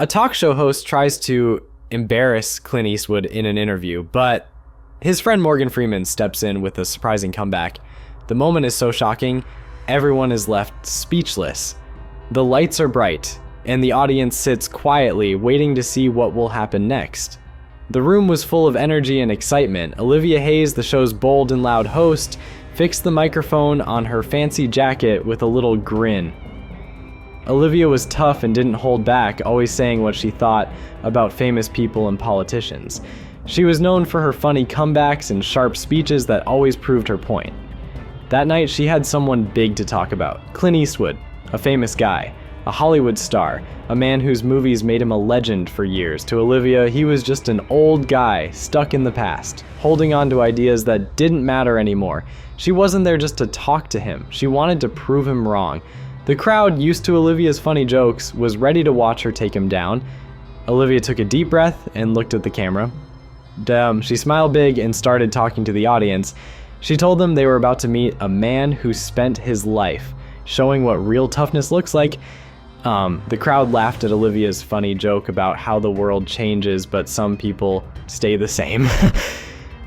A talk show host tries to embarrass Clint Eastwood in an interview, but his friend Morgan Freeman steps in with a surprising comeback. The moment is so shocking, everyone is left speechless. The lights are bright, and the audience sits quietly, waiting to see what will happen next. The room was full of energy and excitement. Olivia Hayes, the show's bold and loud host, fixed the microphone on her fancy jacket with a little grin. Olivia was tough and didn't hold back, always saying what she thought about famous people and politicians. She was known for her funny comebacks and sharp speeches that always proved her point. That night, she had someone big to talk about. Clint Eastwood, a famous guy, a Hollywood star, a man whose movies made him a legend for years. To Olivia, he was just an old guy stuck in the past, holding on to ideas that didn't matter anymore. She wasn't there just to talk to him. She wanted to prove him wrong. The crowd, used to Olivia's funny jokes, was ready to watch her take him down. Olivia took a deep breath and looked at the camera. She smiled big and started talking to the audience. She told them they were about to meet a man who spent his life showing what real toughness looks like. The crowd laughed at Olivia's funny joke about how the world changes, but some people stay the same.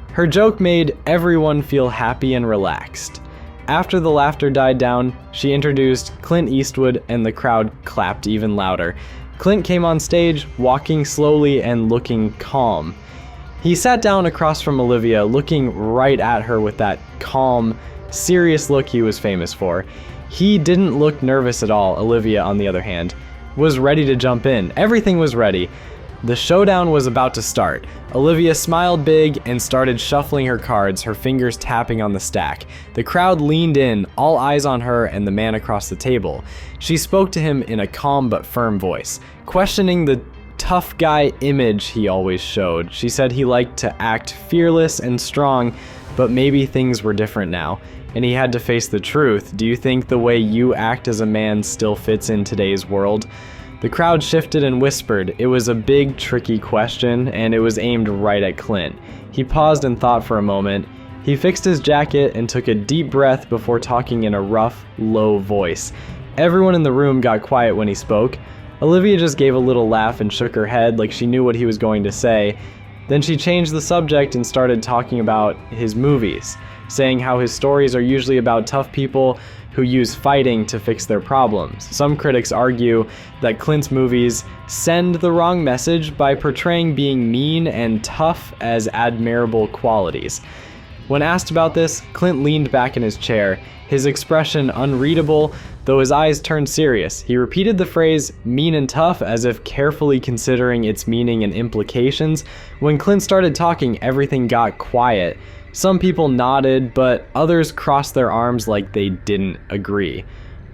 Her joke made everyone feel happy and relaxed. After the laughter died down, she introduced Clint Eastwood, and the crowd clapped even louder. Clint came on stage, walking slowly and looking calm. He sat down across from Olivia, looking right at her with that calm, serious look he was famous for. He didn't look nervous at all. Olivia, on the other hand, was ready to jump in. Everything was ready. The showdown was about to start. Olivia smiled big and started shuffling her cards, her fingers tapping on the stack. The crowd leaned in, all eyes on her and the man across the table. She spoke to him in a calm but firm voice, questioning the tough guy image he always showed. She said he liked to act fearless and strong, but maybe things were different now, and he had to face the truth. Do you think the way you act as a man still fits in today's world? The crowd shifted and whispered. It was a big, tricky question, and it was aimed right at Clint. He paused and thought for a moment. He fixed his jacket and took a deep breath before talking in a rough, low voice. Everyone in the room got quiet when he spoke. Olivia just gave a little laugh and shook her head like she knew what he was going to say. Then she changed the subject and started talking about his movies, saying how his stories are usually about tough people who use fighting to fix their problems. Some critics argue that Clint's movies send the wrong message by portraying being mean and tough as admirable qualities. When asked about this, Clint leaned back in his chair, his expression unreadable, though his eyes turned serious. He repeated the phrase mean and tough as if carefully considering its meaning and implications. When Clint started talking, everything got quiet. Some people nodded, but others crossed their arms like they didn't agree.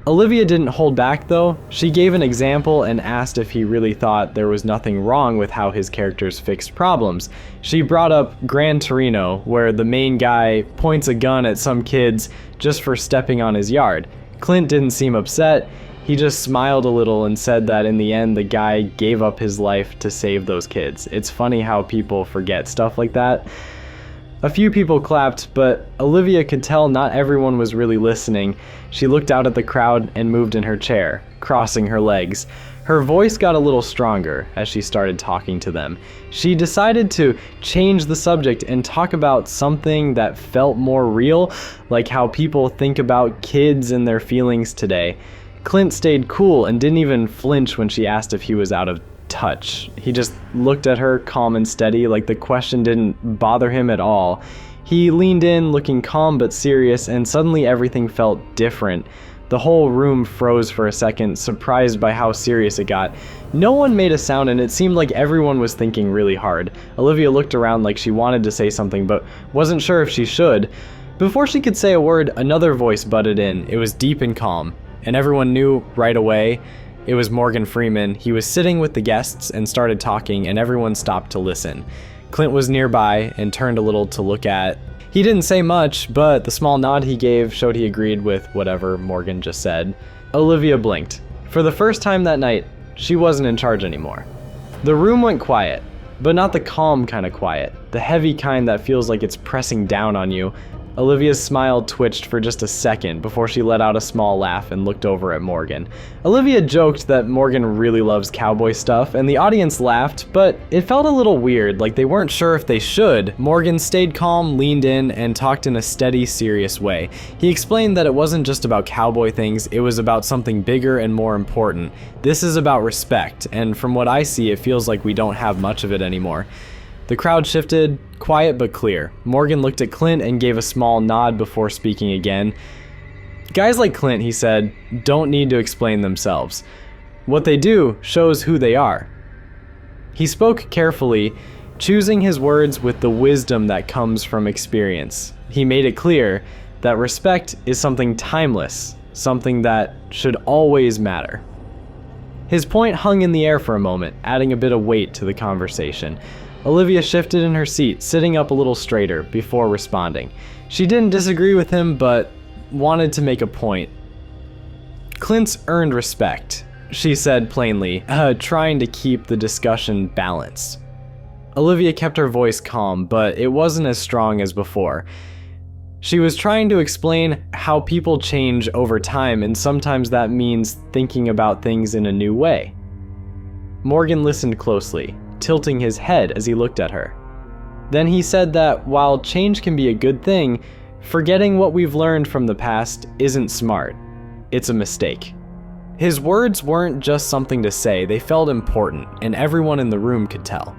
Olivia didn't hold back though. She gave an example and asked if he really thought there was nothing wrong with how his characters fixed problems. She brought up Gran Torino, where the main guy points a gun at some kids just for stepping on his yard. Clint didn't seem upset. He just smiled a little and said that in the end the guy gave up his life to save those kids. It's funny how people forget stuff like that. A few people clapped, but Olivia could tell not everyone was really listening. She looked out at the crowd and moved in her chair, crossing her legs. Her voice got a little stronger as she started talking to them. She decided to change the subject and talk about something that felt more real, like how people think about kids and their feelings today. Clint stayed cool and didn't even flinch when she asked if he was out of touch. He just looked at her calm and steady, like the question didn't bother him at all. He leaned in, looking calm but serious, and suddenly everything felt different. The whole room froze for a second, surprised by how serious it got. No one made a sound, and it seemed like everyone was thinking really hard. Olivia looked around like she wanted to say something, but wasn't sure if she should. Before she could say a word, another voice butted in. It was deep and calm, and everyone knew right away it was Morgan Freeman. He was sitting with the guests and started talking, and everyone stopped to listen. Clint was nearby and turned a little to look at. He didn't say much, but the small nod he gave showed he agreed with whatever Morgan just said. Olivia blinked. For the first time that night, she wasn't in charge anymore. The room went quiet, but not the calm kind of quiet, the heavy kind that feels like it's pressing down on you. Olivia's smile twitched for just a second before she let out a small laugh and looked over at Morgan. Olivia joked that Morgan really loves cowboy stuff, and the audience laughed, but it felt a little weird, like they weren't sure if they should. Morgan stayed calm, leaned in, and talked in a steady, serious way. He explained that it wasn't just about cowboy things, it was about something bigger and more important. This is about respect, and from what I see, it feels like we don't have much of it anymore. The crowd shifted, quiet but clear. Morgan looked at Clint and gave a small nod before speaking again. Guys like Clint, he said, don't need to explain themselves. What they do shows who they are. He spoke carefully, choosing his words with the wisdom that comes from experience. He made it clear that respect is something timeless, something that should always matter. His point hung in the air for a moment, adding a bit of weight to the conversation. Olivia shifted in her seat, sitting up a little straighter before responding. She didn't disagree with him, but wanted to make a point. Clint's earned respect, she said plainly, trying to keep the discussion balanced. Olivia kept her voice calm, but it wasn't as strong as before. She was trying to explain how people change over time, and sometimes that means thinking about things in a new way. Morgan listened closely, tilting his head as he looked at her. Then he said that while change can be a good thing, forgetting what we've learned from the past isn't smart. It's a mistake. His words weren't just something to say, they felt important, and everyone in the room could tell.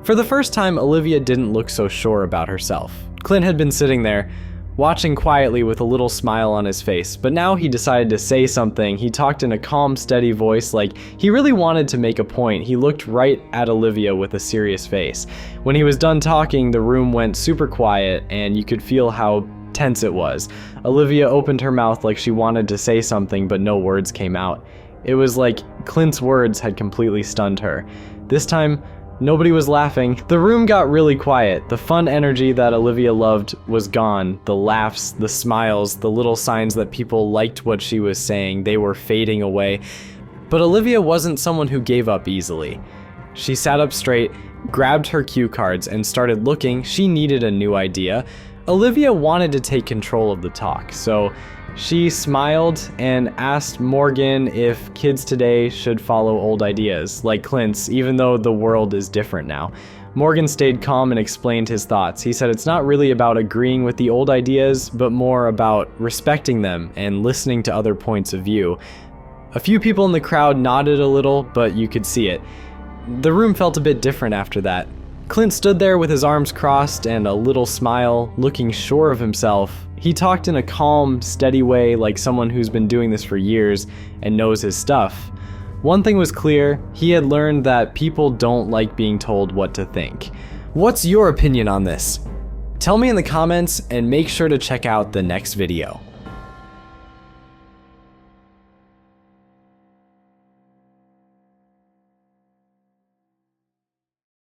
For the first time, Olivia didn't look so sure about herself. Clint had been sitting there, watching quietly with a little smile on his face, but now he decided to say something. He talked in a calm, steady voice, like he really wanted to make a point. He looked right at Olivia with a serious face. When he was done talking, the room went super quiet, and you could feel how tense it was. Olivia opened her mouth like she wanted to say something, but no words came out. It was like Clint's words had completely stunned her. This time, nobody was laughing. The room got really quiet. The fun energy that Olivia loved was gone. The laughs, the smiles, the little signs that people liked what she was saying, they were fading away. But Olivia wasn't someone who gave up easily. She sat up straight, grabbed her cue cards, and started looking. She needed a new idea. Olivia wanted to take control of the talk, so she smiled and asked Morgan if kids today should follow old ideas, like Clint's, even though the world is different now. Morgan stayed calm and explained his thoughts. He said it's not really about agreeing with the old ideas, but more about respecting them and listening to other points of view. A few people in the crowd nodded a little, but you could see it. The room felt a bit different after that. Clint stood there with his arms crossed and a little smile, looking sure of himself. He talked in a calm, steady way, like someone who's been doing this for years and knows his stuff. One thing was clear, he had learned that people don't like being told what to think. What's your opinion on this? Tell me in the comments and make sure to check out the next video.